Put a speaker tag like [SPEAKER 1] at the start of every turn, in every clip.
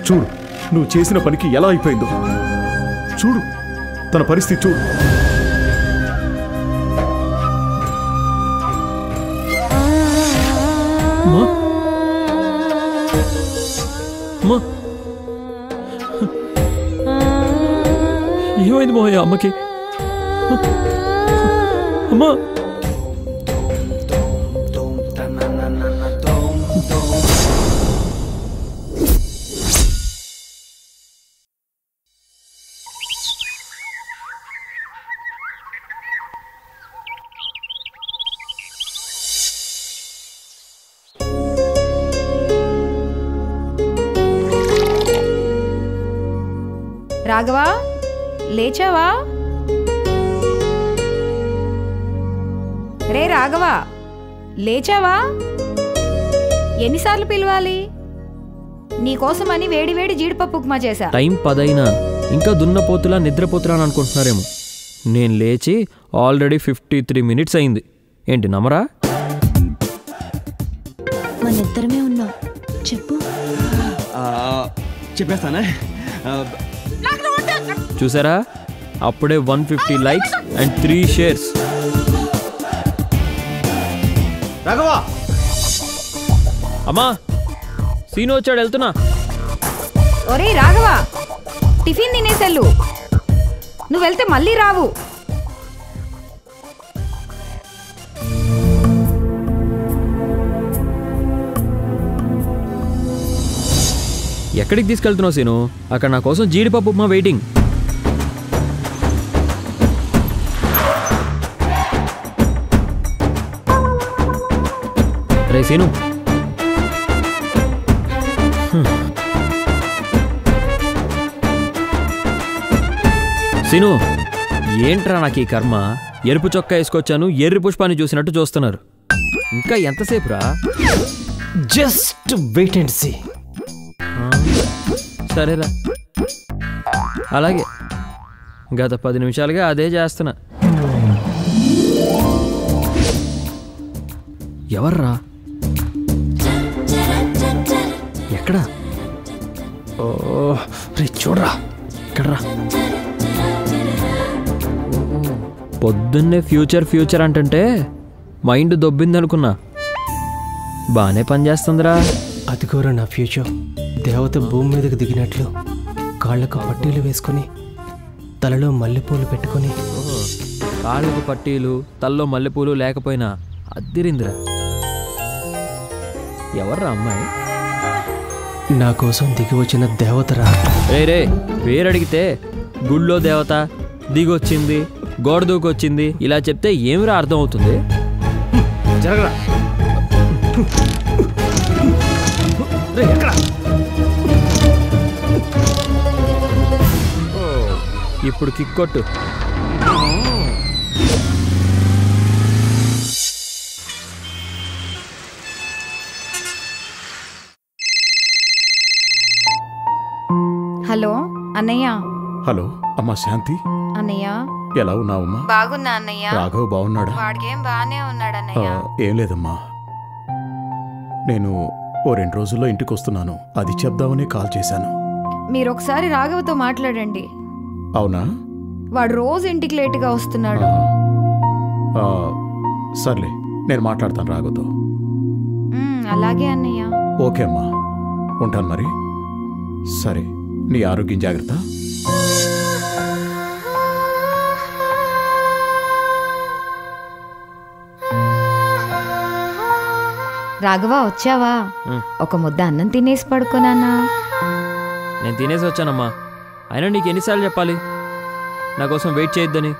[SPEAKER 1] చూడు నువ్వు చేసిన పనికి ఎలా అయిపోయిందో. చూడు తన పరిస్థితి చూడు.
[SPEAKER 2] ఏమైంది మోహయ్య అమ్మకి? అమ్మా
[SPEAKER 3] రాఘవా, లేచావా? రే రాఘవా, లేచావా? ఎన్నిసార్లు పిలవాలి? నీకోసమని వేడివేడి జీడిపప్పు ఉప్మా చేశా.
[SPEAKER 2] టైం 10 అయినా ఇంకా దున్నపోతులా నిద్రపోతులా అనుకుంటున్నారేమో. నేను లేచి ఆల్రెడీ 53 మినిట్స్ అయింది. ఏంటి నమ్మరా?
[SPEAKER 4] మనిద్దరమే ఉన్నాం. చెప్పు.
[SPEAKER 5] చెప్పేస్తానా?
[SPEAKER 2] చూసారా, అప్పుడే 150 లైక్స్ అండ్ 3 షేర్స్.
[SPEAKER 5] రాఘవా,
[SPEAKER 2] అమ్మా సీను వచ్చాడు, వెళ్తున్నా.
[SPEAKER 3] ఒరే రాఘవా, టిఫిన్ తినేసెళ్ళు. నువ్వు వెళ్తే మళ్ళీ రావు.
[SPEAKER 2] ఎక్కడికి తీసుకెళ్తున్నావు సీను? అక్కడ నా కోసం జీడిపప్పు ఉప్మా వెయిటింగ్. రే సీను, సీను ఏంట్రా నాకు ఈ కర్మ? ఎరుపు చొక్కా వేసుకొచ్చాను, ఎర్రి పుష్పాన్ని చూసినట్టు చూస్తున్నారు. ఇంకా ఎంతసేపు రా?
[SPEAKER 5] Just wait and see.
[SPEAKER 2] సరేరా, అలాగే. గత 10 నిమిషాలుగా అదే చేస్తున్నా. ఎవర్రా? ఎక్కడా?
[SPEAKER 5] ఓ రే చూడరా, ఇక్కడరా.
[SPEAKER 2] పొద్దున్నే ఫ్యూచర్ ఫ్యూచర్ అంటుంటే మైండ్ దొబ్బిందనుకున్నా. బాగానే పనిచేస్తుందిరా.
[SPEAKER 5] అదిగోరా నా ఫ్యూచర్. దేవత భూమి మీదకి దిగినట్లు కాళ్ళకు పట్టీలు వేసుకొని తలలో మల్లెపూలు పెట్టుకొని.
[SPEAKER 2] కాళ్ళకు పట్టీలు తల్లో మల్లెపూలు లేకపోయినా అద్దిరిందిరా. ఎవర్రా అమ్మాయి?
[SPEAKER 5] నా కోసం దిగి వచ్చిన దేవతరా.
[SPEAKER 2] రే పేరడిగితే గుళ్ళో దేవత దిగొచ్చింది, గోడ దూకొచ్చింది ఇలా చెప్తే ఏమిరా అర్థం అవుతుంది?
[SPEAKER 5] జరగరా.
[SPEAKER 2] ఇప్పుడు కిక్కొట్టు.
[SPEAKER 3] హలో అన్నయ్య.
[SPEAKER 1] హలో అమ్మా శాంతి,
[SPEAKER 3] అన్నయ్య
[SPEAKER 1] ఎలా ఉన్నావమ్మా?
[SPEAKER 3] బాగున్నా అన్నయ్య.
[SPEAKER 1] రాఘవ్ బాగున్నాడా?
[SPEAKER 3] వాడికేం బాగానే ఉన్నాడు అన్నయ్య.
[SPEAKER 1] ఏం లేదమ్మా, నేను ఓ 2 రోజుల్లో ఇంటికి వస్తున్నాను, అది చెప్దామని కాల్ చేశాను.
[SPEAKER 3] మీరు ఒకసారి రాఘవతో మాట్లాడండి.
[SPEAKER 1] అవునా?
[SPEAKER 3] వాడు రోజు ఇంటికి లేటుగా వస్తున్నాడు.
[SPEAKER 1] సర్లే, నేను మాట్లాడతాను రాఘవ్తో.
[SPEAKER 3] అలాగే అన్నయ్య.
[SPEAKER 1] ఓకే అమ్మా, ఉంటాను మరి. సరే, నీ ఆరోగ్యం జాగ్రత్త.
[SPEAKER 3] రాఘవా వచ్చావా? ఒక ముద్ద అన్నం తినేసి పడుకోనానా?
[SPEAKER 2] నేను తినేసి వచ్చానమ్మా. అయినా నీకు ఎన్నిసార్లు చెప్పాలి నా కోసం వెయిట్ చేయొద్దని?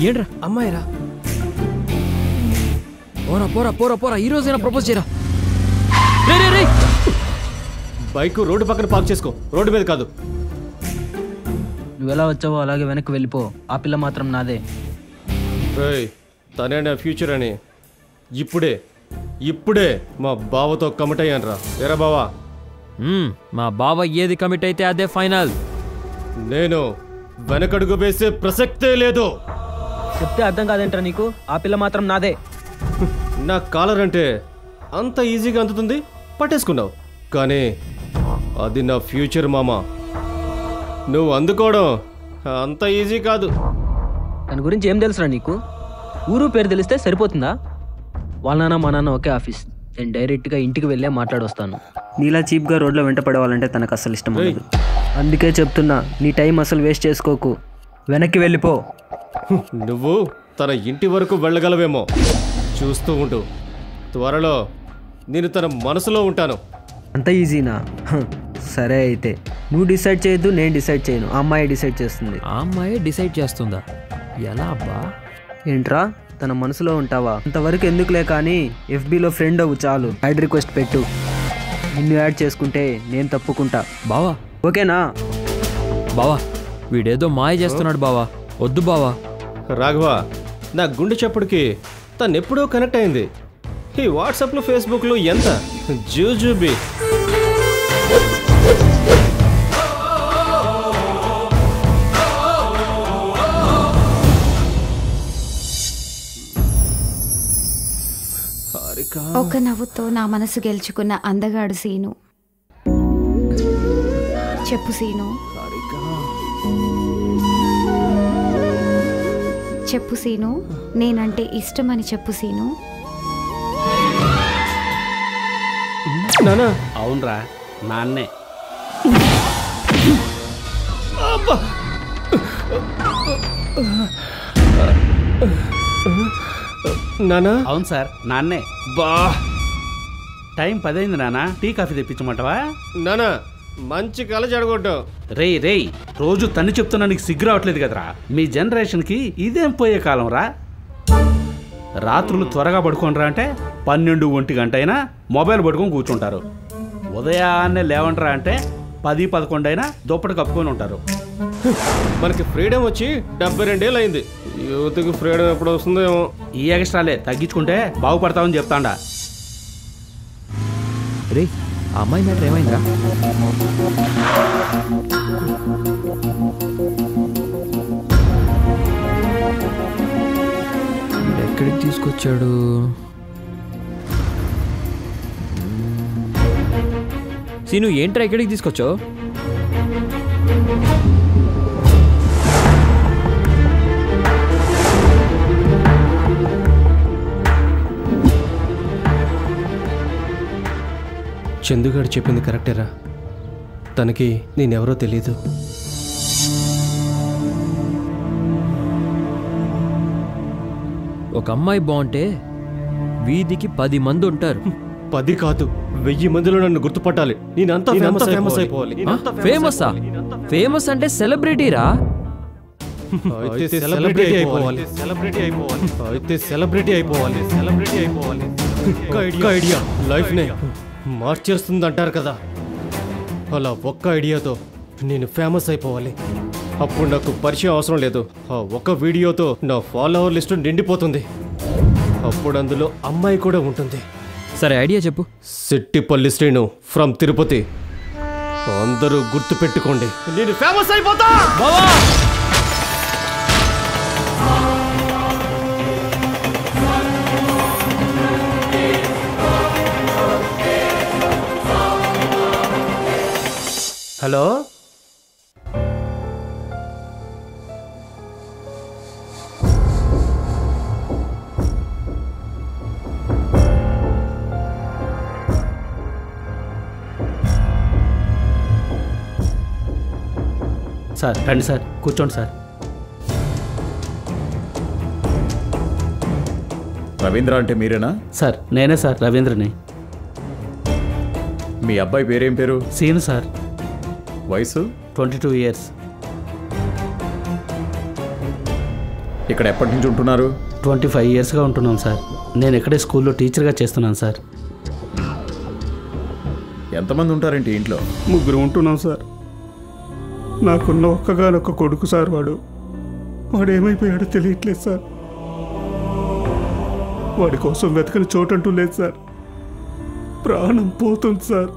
[SPEAKER 2] ఏంట్రా
[SPEAKER 5] అమ్మాయిరా.
[SPEAKER 2] పోరా పోరా పోరా పోరా ఈ రోజైనా ప్రపోజ్ చేయరా. రే రే రే
[SPEAKER 5] బైక్ రోడ్డు పక్కన పార్క్ చేసుకో, రోడ్డు మీద కాదు.
[SPEAKER 6] నువ్వెలా వచ్చావో అలాగే వెనక్కి వెళ్ళిపో. ఆ పిల్ల మాత్రం నాదే.
[SPEAKER 5] తనే నా ఫ్యూచర్ అని ఇప్పుడే మా బావతో కమిట్ అయ్యాను రా. ఏరా బావా,
[SPEAKER 2] మా బావ ఏది కమిట్ అయితే అదే ఫైనల్.
[SPEAKER 5] నేను వెనకడుగు వేసే ప్రసక్తే లేదు.
[SPEAKER 6] చెప్తే అర్థం కాదేంట్రా నీకు? ఆ పిల్ల మాత్రం నాదే.
[SPEAKER 5] నా కాలర్ అంటే అంత ఈజీగా అందుతుంది, పట్టేసుకున్నావు. కానీ అది నా ఫ్యూచర్ మామ, నువ్వు అందుకోవడం అంత ఈజీ కాదు.
[SPEAKER 6] దాని గురించి ఏం తెలుసురా నీకు? ఊరు పేరు తెలిస్తే సరిపోతుందా? వాళ్ళ నాన్న మా నాన్న ఒకే ఆఫీస్. నేను డైరెక్ట్గా ఇంటికి వెళ్ళే మాట్లాడొస్తాను. నీలా చీప్గా రోడ్లో వెంట పడేవాళ్ళంటే తనకు అసలు ఇష్టం లేదు. అందుకే చెప్తున్నా, నీ టైం అసలు వేస్ట్ చేసుకోకు, వెనక్కి వెళ్ళిపో.
[SPEAKER 5] నువ్వు తన ఇంటి వరకు వెళ్ళగలవేమో, చూస్తూ ఉండు. త్వరలో నేను తన మనసులో ఉంటాను.
[SPEAKER 6] అంత ఈజీనా? సరే అయితే నువ్వు డిసైడ్ చేయొద్దు, నేను డిసైడ్ చేయను. ఆ అమ్మాయి డిసైడ్ చేస్తుంది.
[SPEAKER 2] ఆ అమ్మాయి డిసైడ్ చేస్తుందా? ఎలా అబ్బా?
[SPEAKER 6] ఏంట్రా తన మనసులో ఉంటావా? అంతవరకు ఎందుకులే కానీ FBలో ఫ్రెండ్ అవ్వు చాలు. యాడ్ రిక్వెస్ట్ పెట్టు. నిన్ను యాడ్ చేసుకుంటే నేను తప్పుకుంటా.
[SPEAKER 2] బావా
[SPEAKER 6] ఓకేనా?
[SPEAKER 2] బావా వీడేదో మాయ చేస్తున్నాడు బావా, వద్దు బావా.
[SPEAKER 5] రాఘవ, నా గుండె చప్పుడుకి తను ఎప్పుడో కనెక్ట్ అయింది. ఈ వాట్సాప్లో ఫేస్బుక్లో ఎంత జూజూబీ.
[SPEAKER 3] ఒక నవ్వుతో నా మనసు గెలుచుకున్న అందగాడు సీను. చెప్పు సీను, చెప్పు సీను, నేనంటే ఇష్టమని చెప్పు సీను.
[SPEAKER 5] నానా,
[SPEAKER 7] అవునరా నాన్నే.
[SPEAKER 5] నానా.
[SPEAKER 7] అవును సార్, నాన్నే.
[SPEAKER 5] బా,
[SPEAKER 7] టైం 10 అయింది నాన్న. టీ కాఫీ తెప్పించమంటావా?
[SPEAKER 5] నానా మంచి కళ జడగొట్టావు.
[SPEAKER 7] రేయ్ రోజు తన్ని చెప్తున్నా నీకు సిగ్గు రావట్లేదు కదరా. మీ జనరేషన్కి ఇదేం పోయే కాలం రా. రాత్రులు త్వరగా పడుకోనరా అంటే 12-1 గంట అయినా మొబైల్ పట్టుకొని కూర్చుంటారు. ఉదయాన్నే లేవంటరా అంటే 10-11 అయినా దుప్పటి కప్పుకొని ఉంటారు.
[SPEAKER 5] మనకి ఫ్రీడమ్ వచ్చి 72 ఏళ్ళు అయింది. యూత్కి ఫ్రీడమ్ ఎప్పుడు వస్తుందో ఏమో.
[SPEAKER 7] ఈ ఎక్స్ట్రాలే తగ్గించుకుంటే బాగుపడతామని చెప్తాండా.
[SPEAKER 2] రే ఆ అమ్మాయి మ్యాటర్ ఏమైందిరా? ఎక్కడికి తీసుకొచ్చాడు? సీను ఏంట్రా ఎక్కడికి తీసుకొచ్చావు?
[SPEAKER 5] చందుగాడు చెప్పింది కరెక్టేరా. తనకి నేనెవరో తెలీదు.
[SPEAKER 2] ఒక అమ్మాయి బాగుంటే వీధికి 10 మంది ఉంటారు.
[SPEAKER 5] 10 కాదు 1000 మందిలో నన్ను గుర్తుపట్టాలి. నేనంతా ఫేమస్ అయిపోవాలి.
[SPEAKER 2] ఫేమసా? ఫేమస్ అంటే సెలబ్రిటీరా?
[SPEAKER 5] అయితే సెలబ్రిటీ అయిపోవాలి. అయితే సెలబ్రిటీ అయిపోవాలి. ఒక్క ఐడియా లైఫ్ నే మార్చేస్తుంది అంటారు కదా, అలా ఒక్క ఐడియాతో నేను ఫేమస్ అయిపోవాలి. అప్పుడు నాకు పరిచయం అవసరం లేదు. ఆ ఒక్క వీడియోతో నా ఫాలోవర్ లిస్టు నిండిపోతుంది. అప్పుడు అందులో అమ్మాయి కూడా ఉంటుంది.
[SPEAKER 2] సరే ఐడియా చెప్పు.
[SPEAKER 5] సెట్టిపల్లి శ్రీను ఫ్రమ్ తిరుపతి. అందరూ గుర్తు పెట్టుకోండి, నేను ఫేమస్ అయిపోతా.
[SPEAKER 7] హలో, సార్ రండి సార్, కూర్చోండి సార్.
[SPEAKER 1] రవీంద్ర అంటే మీరేనా?
[SPEAKER 7] సార్ నేనే సార్, రవీంద్రని.
[SPEAKER 1] మీ అబ్బాయి పేరేం పేరు?
[SPEAKER 7] సీను సార్.
[SPEAKER 1] వయసు?
[SPEAKER 7] 22 years.
[SPEAKER 1] ఇక్కడ ఎప్పటి నుంచి ఉంటున్నారు?
[SPEAKER 7] 25 ఇయర్స్గా ఉంటున్నాం సార్. నేను ఇక్కడే స్కూల్లో టీచర్గా చేస్తున్నాను సార్.
[SPEAKER 1] ఎంతమంది ఉంటారేంటి ఇంట్లో?
[SPEAKER 8] 3 ఉంటున్నాం సార్. నాకున్న ఒక్కగానొక్క కొడుకు సార్. వాడు ఏమైపోయాడో తెలియట్లేదు సార్. వాడి కోసం వెతకని చోటంటూ లేదు సార్. ప్రాణం పోతుంది సార్.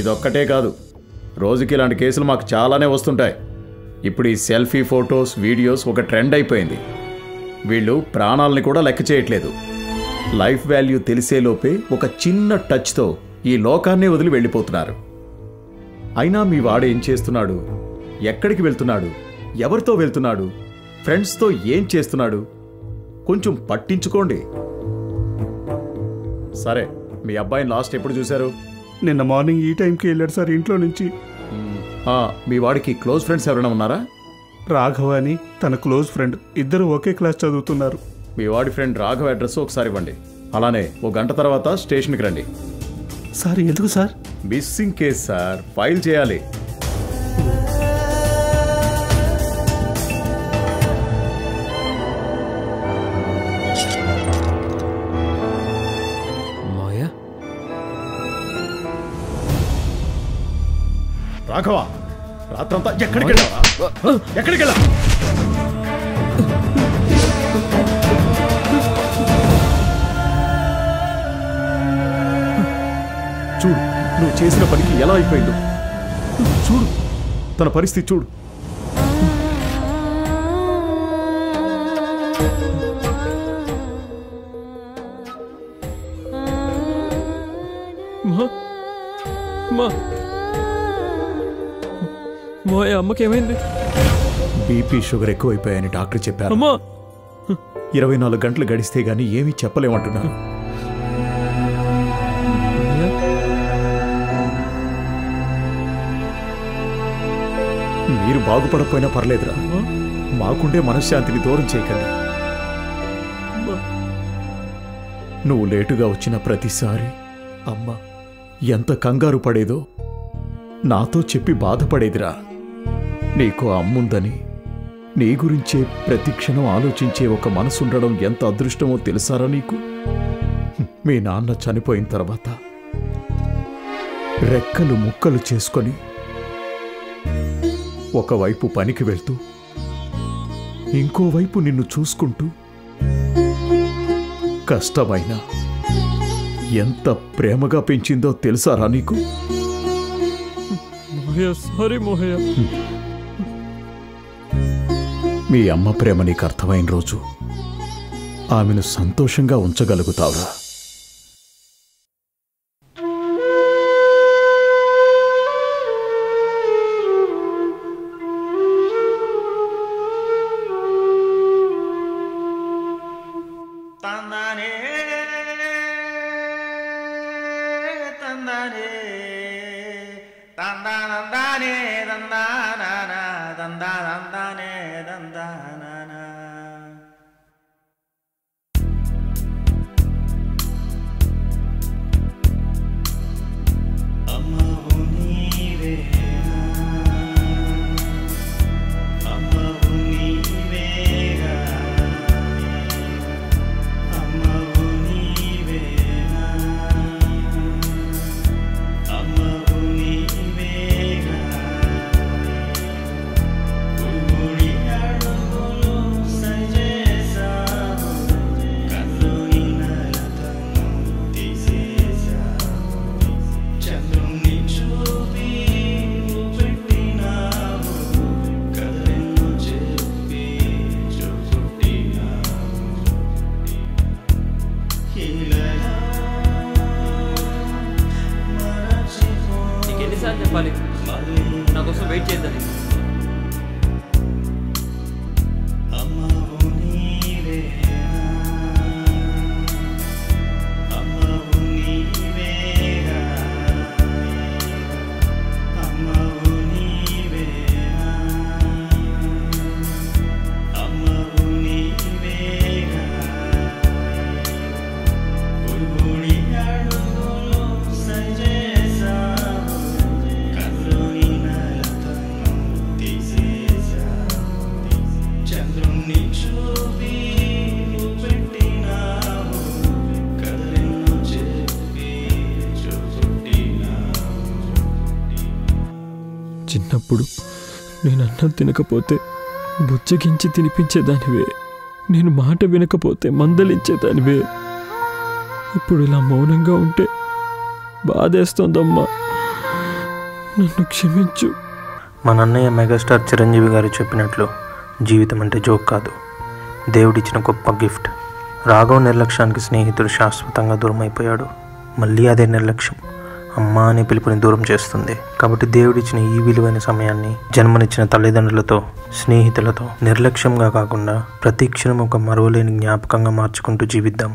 [SPEAKER 1] ఇదొక్కటే కాదు, రోజుకి ఇలాంటి కేసులు మాకు చాలానే వస్తుంటాయి. ఇప్పుడు ఈ సెల్ఫీ ఫొటోస్ వీడియోస్ ఒక ట్రెండ్ అయిపోయింది. వీళ్ళు ప్రాణాలని కూడా లెక్క చేయట్లేదు. లైఫ్ వాల్యూ తెలిసేలోపే ఒక చిన్న టచ్తో ఈ లోకాన్నే వదిలి వెళ్ళిపోతున్నారు. అయినా మీ వాడు ఏం చేస్తున్నాడు, ఎక్కడికి వెళ్తున్నాడు, ఎవరితో వెళ్తున్నాడు, ఫ్రెండ్స్తో ఏం చేస్తున్నాడు కొంచెం పట్టించుకోండి. సరే, మీ అబ్బాయిని లాస్ట్ ఎప్పుడు చూశారు?
[SPEAKER 8] నిన్న మార్నింగ్ ఈ టైంకి వెళ్ళాడు సార్ ఇంట్లో నుంచి.
[SPEAKER 1] మీ వాడికి క్లోజ్ ఫ్రెండ్స్ ఎవరైనా ఉన్నారా?
[SPEAKER 8] రాఘవ అని తన క్లోజ్ ఫ్రెండ్, ఇద్దరు ఒకే క్లాస్ చదువుతున్నారు.
[SPEAKER 1] మీ వాడి ఫ్రెండ్ రాఘవ అడ్రస్ ఒకసారి ఇవ్వండి. అలానే 1 గంట తర్వాత స్టేషన్కి రండి.
[SPEAKER 8] సార్ ఎందుకు sir?
[SPEAKER 1] Missing case sir, file చేయాలి.
[SPEAKER 2] మాయా,
[SPEAKER 1] రాఘవ, రాత్రంతా ఎక్కడికి వెళ్ళావా? ఎక్కడికి వెళ్ళా? చూడు, నువ్వు చేసిన పనికి ఎలా అయిపోయిందో చూడు. తన పరిస్థితి చూడు.
[SPEAKER 2] మాయా, అమ్మకి ఏమైంది?
[SPEAKER 1] బీపీ షుగర్ ఎక్కువైపోయాయని డాక్టర్ చెప్పారు. 24 గంటలు గడిస్తే గానీ ఏమీ చెప్పలేమంటున్నారు. మీరు బాగుపడకపోయినా పర్లేదురా, మాకుండే మనశ్శాంతిని దూరం చేయకండి. నువ్వు లేటుగా వచ్చిన ప్రతిసారి అమ్మ ఎంత కంగారు పడేదో నాతో చెప్పి బాధపడేదిరా. నీకు అమ్ముందని, నీ గురించే ప్రతి క్షణం ఆలోచించే ఒక మనసుండడం ఎంత అదృష్టమో తెలుసారా నీకు? మీ నాన్న చనిపోయిన తర్వాత రెక్కలు ముక్కలు చేసుకొని ఒకవైపు పనికి వెళ్తూ ఇంకోవైపు నిన్ను చూసుకుంటూ కష్టమైనా ఎంత ప్రేమగా పెంచిందో తెలుసారా నీకు?
[SPEAKER 2] సారీ మోహయ్య.
[SPEAKER 1] మీ అమ్మ ప్రేమ నీకు అర్థమైన రోజు ఆమెను సంతోషంగా ఉంచగలుగుతావురా.
[SPEAKER 2] చెప్పాలి నా కోసం వెయిట్ చేద్దాం. చిన్నప్పుడు నేను అన్నం తినకపోతే బుచ్చగించి తినిపించేదానివే, నేను మాట వినకపోతే మందలించేదానివే. ఇప్పుడు ఇలా మౌనంగా ఉంటే బాధేస్తోందమ్మా, నన్ను క్షమించు.
[SPEAKER 9] మన అన్నయ్య మెగాస్టార్ చిరంజీవి గారు చెప్పినట్లు జీవితం అంటే జోక్ కాదు, దేవుడిచ్చిన గొప్ప గిఫ్ట్. రాఘవ్ నిర్లక్ష్యానికి స్నేహితుడు శాశ్వతంగా దూరం అయిపోయాడు. మళ్ళీ అదే నిర్లక్ష్యం అమ్మ అనే పిలుపుని దూరం చేస్తుంది. కాబట్టి దేవుడిచ్చిన ఈ విలువైన సమయాన్ని జన్మనిచ్చిన తల్లిదండ్రులతో, స్నేహితులతో నిర్లక్ష్యంగా కాకుండా ప్రతి క్షణం ఒక మరువలేని జ్ఞాపకంగా మార్చుకుంటూ జీవిద్దాం.